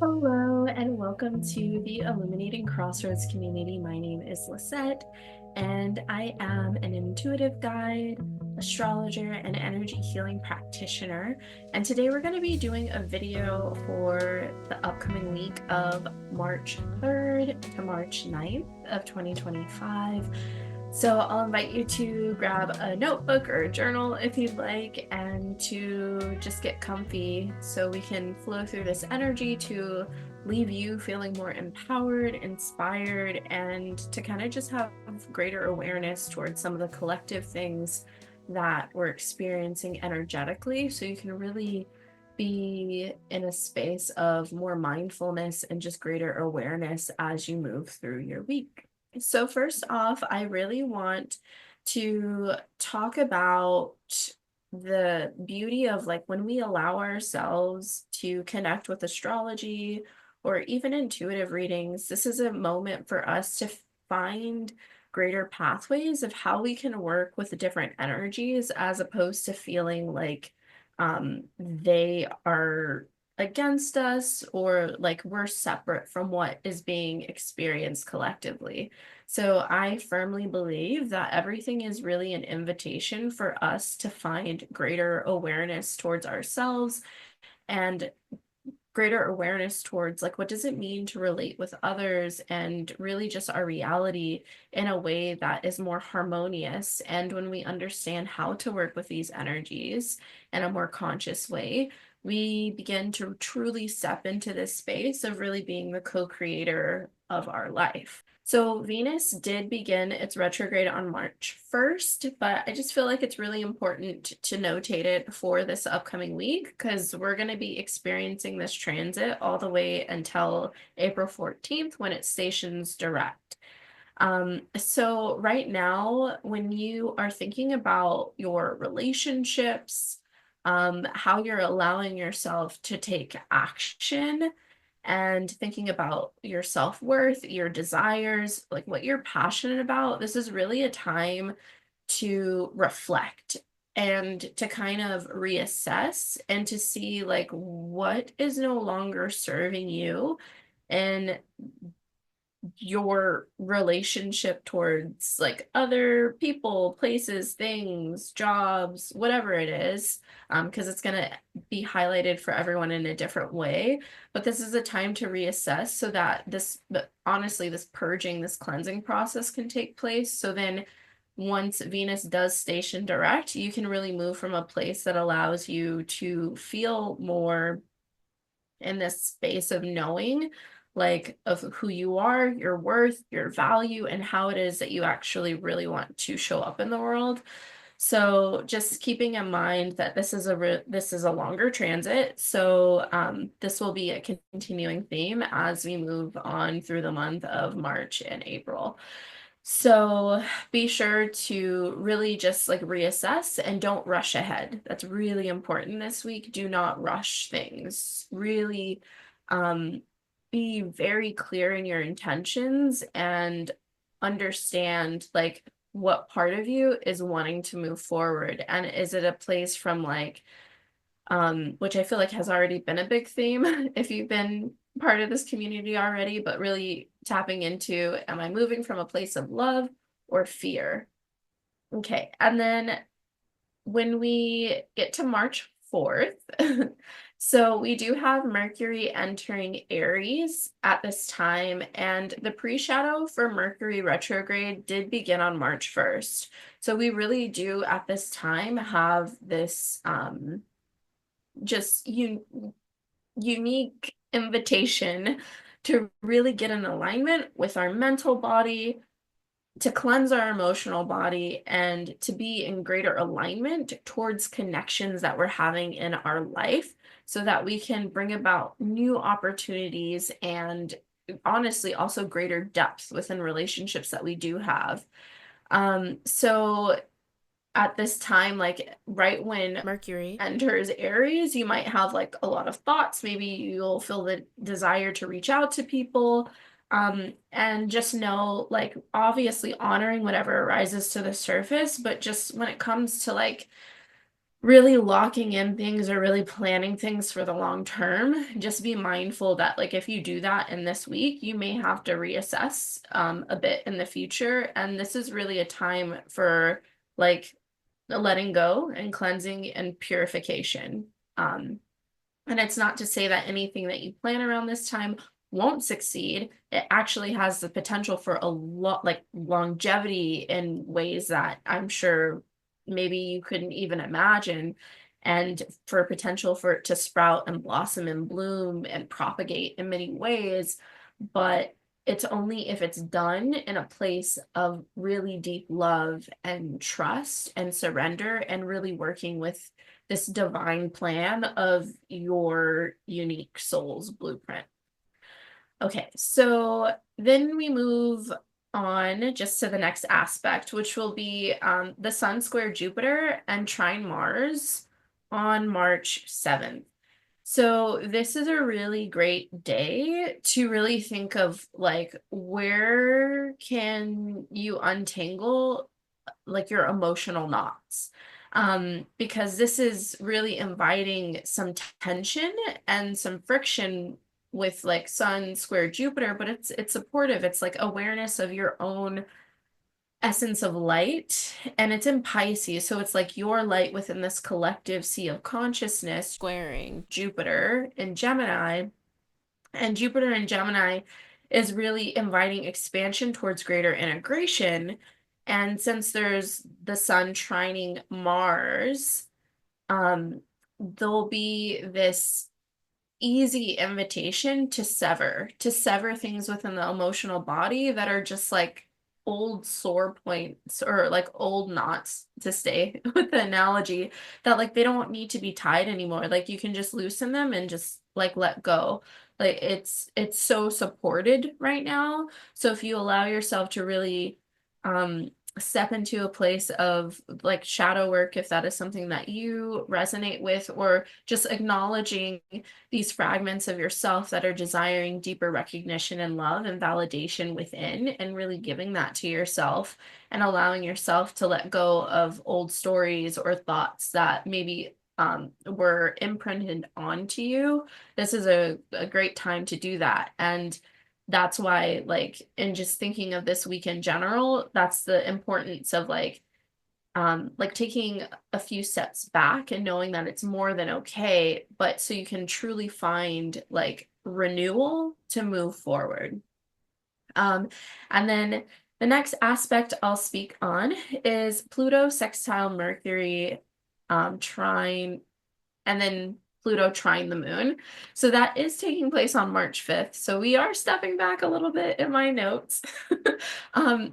Hello and welcome to the Illuminating Crossroads community. My name is Lisette and I am an intuitive guide, astrologer, and energy healing practitioner. And today we're going to be doing a video for the upcoming week of March 3rd to March 9th of 2025. So I'll invite you to grab a notebook or a journal if you'd like, and to just get comfy so we can flow through this energy to leave you feeling more empowered, inspired, and to kind of just have greater awareness towards some of the collective things that we're experiencing energetically, so you can really be in a space of more mindfulness and just greater awareness as you move through your week. So first off, I really want to talk about the beauty of like when we allow ourselves to connect with astrology or even intuitive readings. This is a moment for us to find greater pathways of how we can work with different energies, as opposed to feeling like they are against us or like we're separate from what is being experienced collectively. So I firmly believe that everything is really an invitation for us to find greater awareness towards ourselves and greater awareness towards like what does it mean to relate with others, and really just our reality in a way that is more harmonious. And when we understand how to work with these energies in a more conscious way, we begin to truly step into this space of really being the co-creator of our life. So Venus did begin its retrograde on March 1st, but I just feel like it's really important to notate it for this upcoming week because we're going to be experiencing this transit all the way until April 14th when it stations direct. So right now, when you are thinking about your relationships, how you're allowing yourself to take action, and thinking about your self-worth, your desires, like what you're passionate about, this is really a time to reflect and to kind of reassess and to see like what is no longer serving you and your relationship towards like other people, places, things, jobs, whatever it is, because it's going to be highlighted for everyone in a different way. But this is a time to reassess so that but honestly, this purging, this cleansing process can take place. So then once Venus does station direct, you can really move from a place that allows you to feel more in this space of knowing like of who you are, your worth, your value, and how it is that you actually really want to show up in the world. So just keeping in mind that this is a longer transit, so this will be a continuing theme as we move on through the month of March and April. So be sure to really just like reassess and don't rush ahead. That's really important this week. Do not rush things. Really be very clear in your intentions and understand like what part of you is wanting to move forward. And is it a place from like which I feel like has already been a big theme if you've been part of this community already, but really tapping into, am I moving from a place of love or fear? Okay, and then when we get to March 4th, so we do have Mercury entering Aries at this time, and the pre-shadow for Mercury retrograde did begin on March 1st. So we really do at this time have this just unique invitation to really get in alignment with our mental body, to cleanse our emotional body, and to be in greater alignment towards connections that we're having in our life so that we can bring about new opportunities and honestly also greater depth within relationships that we do have. So at this time, like right when Mercury enters Aries, you might have like a lot of thoughts. Maybe you'll feel the desire to reach out to people. And just know, like, obviously honoring whatever arises to the surface, but just when it comes to like really locking in things or really planning things for the long term. Just be mindful that like if you do that in this week, you may have to reassess a bit in the future. And this is really a time for like letting go and cleansing and purification. Um, and it's not to say that anything that you plan around this time won't succeed. It actually has the potential for a lot, like longevity in ways that I'm sure maybe you couldn't even imagine. And for potential for it to sprout and blossom and bloom and propagate in many ways. But it's only if it's done in a place of really deep love and trust and surrender and really working with this divine plan of your unique soul's blueprint. Okay, so then we move on just to the next aspect, which will be the Sun square Jupiter and trine Mars on March 7th. So this is a really great day to really think of like where can you untangle like your emotional knots, because this is really inviting some tension and some friction with like Sun square Jupiter, but it's supportive. It's like awareness of your own essence of light, and it's in Pisces, so it's like your light within this collective sea of consciousness squaring Jupiter in Gemini. And Jupiter in Gemini is really inviting expansion towards greater integration. And since there's the sun trining Mars, there'll be this easy invitation to sever things within the emotional body that are just like old sore points or like old knots, to stay with the analogy, that like they don't need to be tied anymore. Like you can just loosen them and just like let go. Like it's so supported right now. So if you allow yourself to really step into a place of like shadow work, if that is something that you resonate with, or just acknowledging these fragments of yourself that are desiring deeper recognition and love and validation within, and really giving that to yourself and allowing yourself to let go of old stories or thoughts that maybe were imprinted onto you. This is a great time to do that. And that's why, like, in just thinking of this week in general, that's the importance of like taking a few steps back and knowing that it's more than okay, but so you can truly find like renewal to move forward. And then the next aspect I'll speak on is Pluto sextile Mercury, trine, and then Pluto trine the moon. So that is taking place on March 5th. So we are stepping back a little bit in my notes.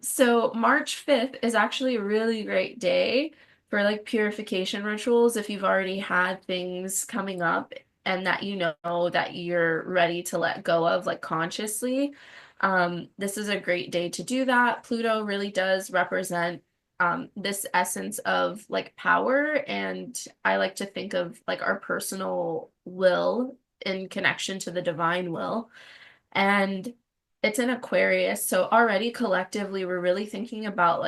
So March 5th is actually a really great day for like purification rituals if you've already had things coming up and that you know that you're ready to let go of like consciously. This is a great day to do that. Pluto really does represent this essence of like power, and I like to think of like our personal will in connection to the divine will. And it's in Aquarius, so already collectively we're really thinking about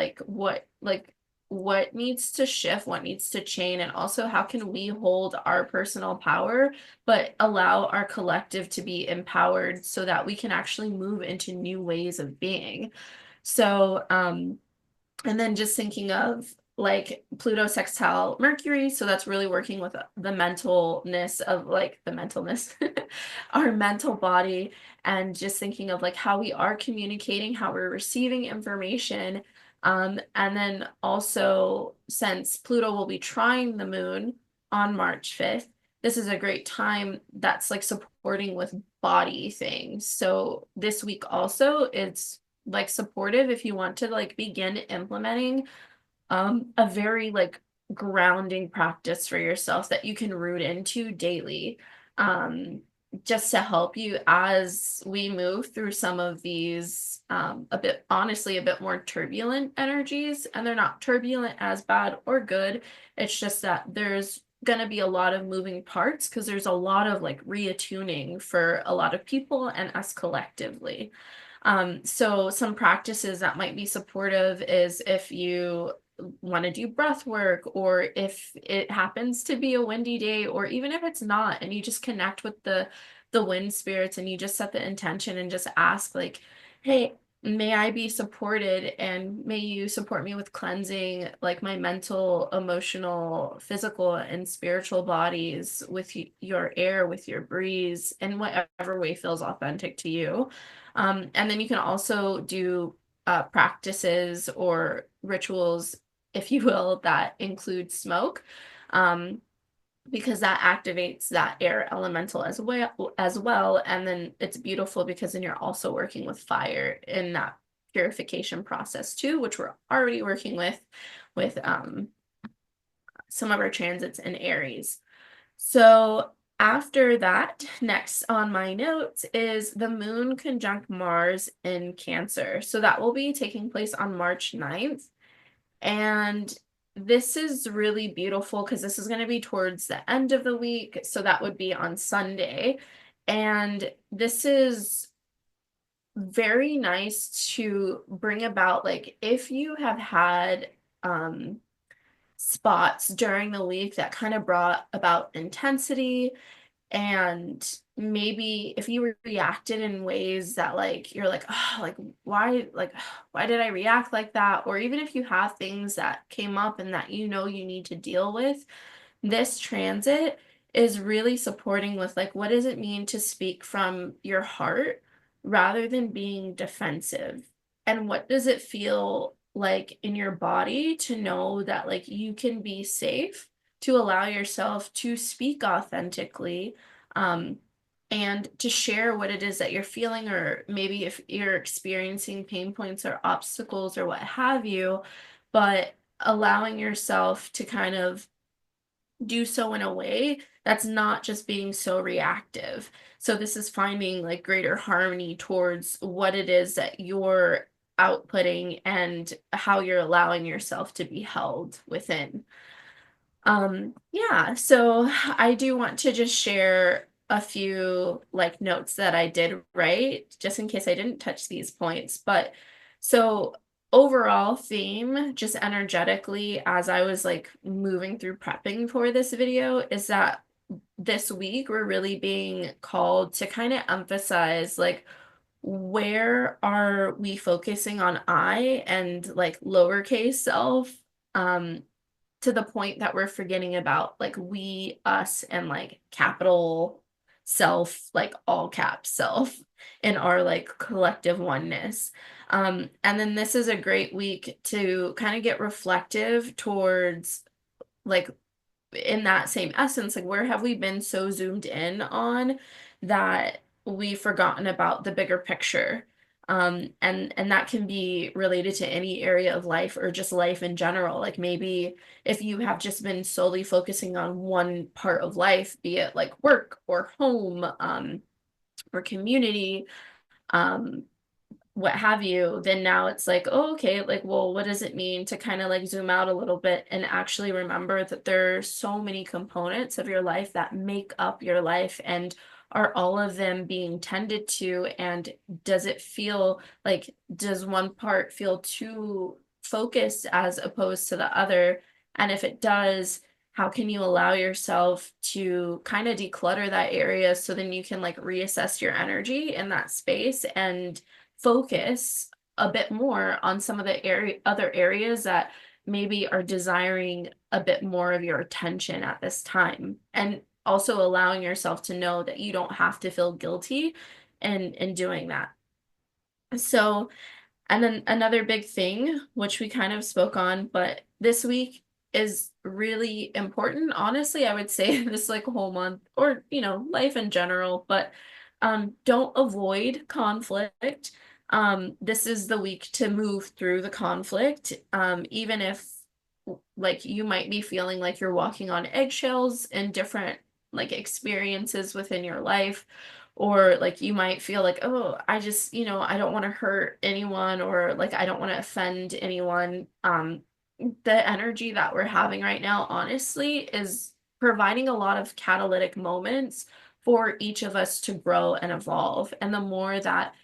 what needs to shift, what needs to change, and also how can we hold our personal power but allow our collective to be empowered so that we can actually move into new ways of being. So and then just thinking of like Pluto sextile Mercury, so that's really working with the mentalness of like the mentalness, our mental body, and just thinking of like how we are communicating, how we're receiving information. And then also, since Pluto will be trying the moon on March 5th, this is a great time that's like supporting with body things. So this week also, it's like supportive if you want to like begin implementing a very like grounding practice for yourself that you can root into daily, just to help you as we move through some of these a bit, honestly, a bit more turbulent energies. And they're not turbulent as bad or good, it's just that there's gonna be a lot of moving parts because there's a lot of like reattuning for a lot of people and us collectively. So some practices that might be supportive is if you want to do breath work, or if it happens to be a windy day, or even if it's not, and you just connect with the wind spirits and you just set the intention and just ask like, hey, may I be supported, and may you support me with cleansing like my mental, emotional, physical, and spiritual bodies with your air, with your breeze, in whatever way feels authentic to you. And then you can also do practices or rituals, if you will, that include smoke. Because that activates that air elemental as well. And then it's beautiful because then you're also working with fire in that purification process too, which we're already working with some of our transits in Aries. So after that, next on my notes is the moon conjunct Mars in Cancer. So that will be taking place on March 9th. And this is really beautiful because this is going to be towards the end of the week. So that would be on Sunday. And this is very nice to bring about, like, if you have had spots during the week that kind of brought about intensity, and maybe if you reacted in ways that like you're like, oh, like why did I react like that, or even if you have things that came up and that you need to deal with, this transit is really supporting with like, what does it mean to speak from your heart rather than being defensive? And what does it feel like in your body to know that like you can be safe to allow yourself to speak authentically, um, and to share what it is that you're feeling, or maybe if you're experiencing pain points or obstacles or what have you, but allowing yourself to kind of do so in a way that's not just being so reactive. So this is finding like greater harmony towards what it is that you're outputting and how you're allowing yourself to be held within. Yeah, so I do want to just share a few like notes that I did write, just in case I didn't touch these points. But so overall theme, just energetically, as I was like moving through prepping for this video, is that this week we're really being called to kind of emphasize like, where are we focusing on I and like lowercase self, um to the point that we're forgetting about like we, us, and like capital self, like all caps self, in our like collective oneness. And then this is a great week to kind of get reflective towards like, in that same essence, like where have we been so zoomed in on that we've forgotten about the bigger picture? And that can be related to any area of life or just life in general. Like maybe if you have just been solely focusing on one part of life, be it like work or home, or community, um, what have you, then now it's like, oh, okay, like, well, what does it mean to kind of like zoom out a little bit and actually remember that there are so many components of your life that make up your life, and are all of them being tended to? And does it feel like, does one part feel too focused as opposed to the other? And if it does, how can you allow yourself to kind of declutter that area so then you can like reassess your energy in that space and focus a bit more on some of the other areas that maybe are desiring a bit more of your attention at this time, and also allowing yourself to know that you don't have to feel guilty in doing that. So, and then another big thing, which we kind of spoke on, but this week is really important. Honestly, I would say this like whole month, or life in general, but don't avoid conflict. This is the week to move through the conflict. Even if like you might be feeling like you're walking on eggshells in different like experiences within your life, or like you might feel like, oh, I just, I don't want to hurt anyone, or like I don't want to offend anyone. The energy that we're having right now, honestly, is providing a lot of catalytic moments for each of us to grow and evolve. And the more that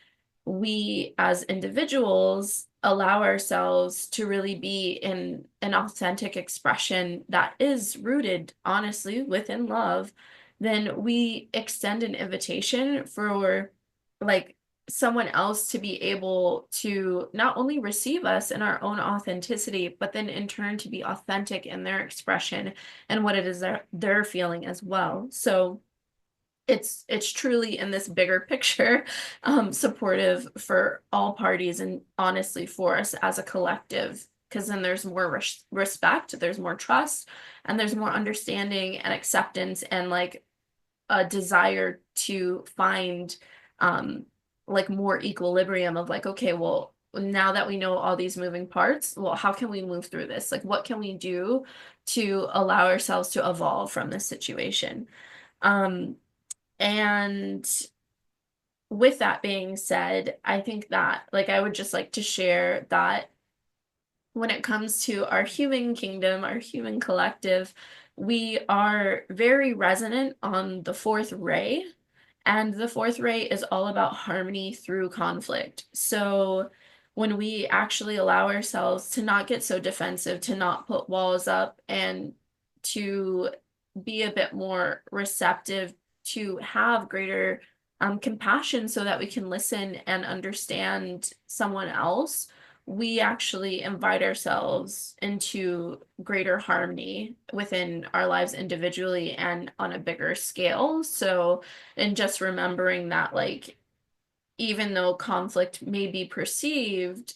we as individuals allow ourselves to really be in an authentic expression that is rooted, honestly, within love, then we extend an invitation for like someone else to be able to not only receive us in our own authenticity, but then in turn to be authentic in their expression and what it is they're feeling as well. So it's truly in this bigger picture supportive for all parties and honestly for us as a collective, because then there's more respect, there's more trust, and there's more understanding and acceptance and like a desire to find like more equilibrium of like, okay, well, now that we know all these moving parts, well, how can we move through this? Like, what can we do to allow ourselves to evolve from this situation? Um, and with that being said, I think that like I would just like to share that when it comes to our human kingdom, our human collective, we are very resonant on the fourth ray. And the fourth ray is all about harmony through conflict. So when we actually allow ourselves to not get so defensive, to not put walls up, and to be a bit more receptive, to have greater compassion so that we can listen and understand someone else, we actually invite ourselves into greater harmony within our lives individually and on a bigger scale. So, and just remembering that, like, even though conflict may be perceived,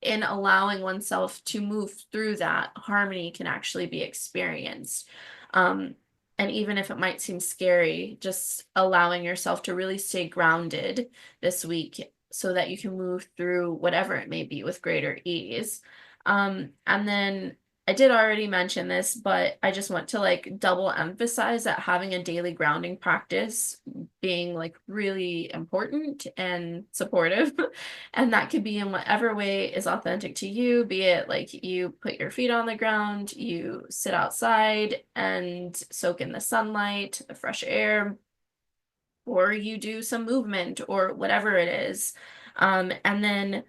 in allowing oneself to move through that, harmony can actually be experienced. Um, and even if it might seem scary, just allowing yourself to really stay grounded this week so that you can move through whatever it may be with greater ease. And then I did already mention this, but I just want to like double emphasize that having a daily grounding practice being like really important and supportive. And that could be in whatever way is authentic to you, be it like you put your feet on the ground, you sit outside and soak in the sunlight, the fresh air, or you do some movement or whatever it is. And then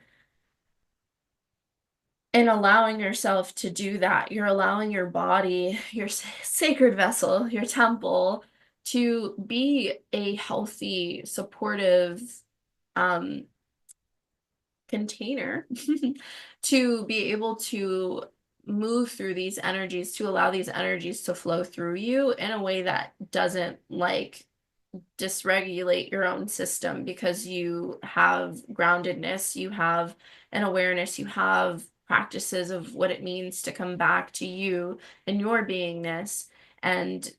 in allowing yourself to do that, you're allowing your body, your sacred vessel, your temple, to be a healthy, supportive um, container to be able to move through these energies, to allow these energies to flow through you in a way that doesn't like dysregulate your own system, because you have groundedness, you have an awareness, you have practices of what it means to come back to you and your beingness and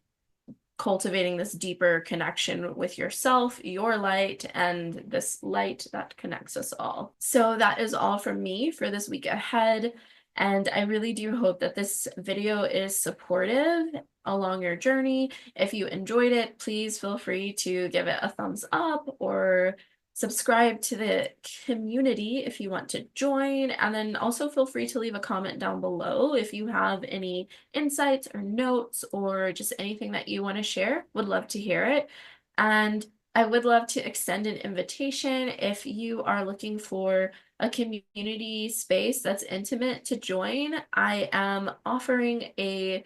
cultivating this deeper connection with yourself, your light, and this light that connects us all. So that is all from me for this week ahead. And I really do hope that this video is supportive along your journey. If you enjoyed it, please feel free to give it a thumbs up or subscribe to the community if you want to join. And then also feel free to leave a comment down below if you have any insights or notes or just anything that you want to share. Would love to hear it. And I would love to extend an invitation if you are looking for a community space that's intimate to join. I am offering a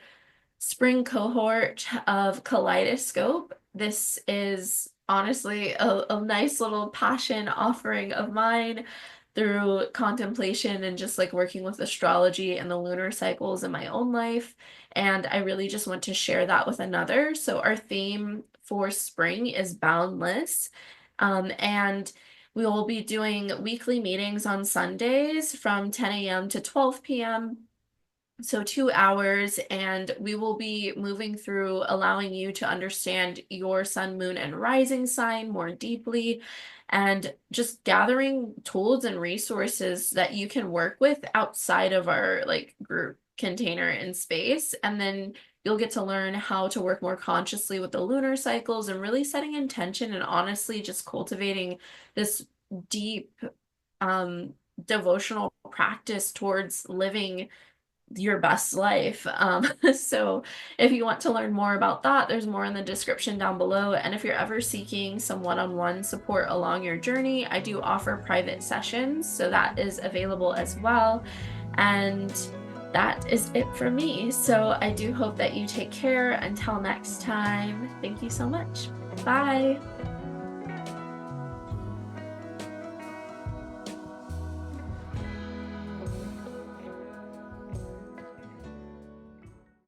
spring cohort of Kaleidoscope. This is honestly a nice little passion offering of mine through contemplation and just like working with astrology and the lunar cycles in my own life. And I really just want to share that with another. So our theme for spring is boundless. And we will be doing weekly meetings on Sundays from 10 a.m. to 12 p.m. So 2 hours, and we will be moving through allowing you to understand your sun, moon, and rising sign more deeply, and just gathering tools and resources that you can work with outside of our like group container in space. And then you'll get to learn how to work more consciously with the lunar cycles and really setting intention and honestly just cultivating this deep devotional practice towards living your best life. So if you want to learn more about that, there's more in the description down below. And if you're ever seeking some one-on-one support along your journey, I do offer private sessions, so that is available as well. And that is it for me. So I do hope that you take care. Until next time, thank you so much. Bye.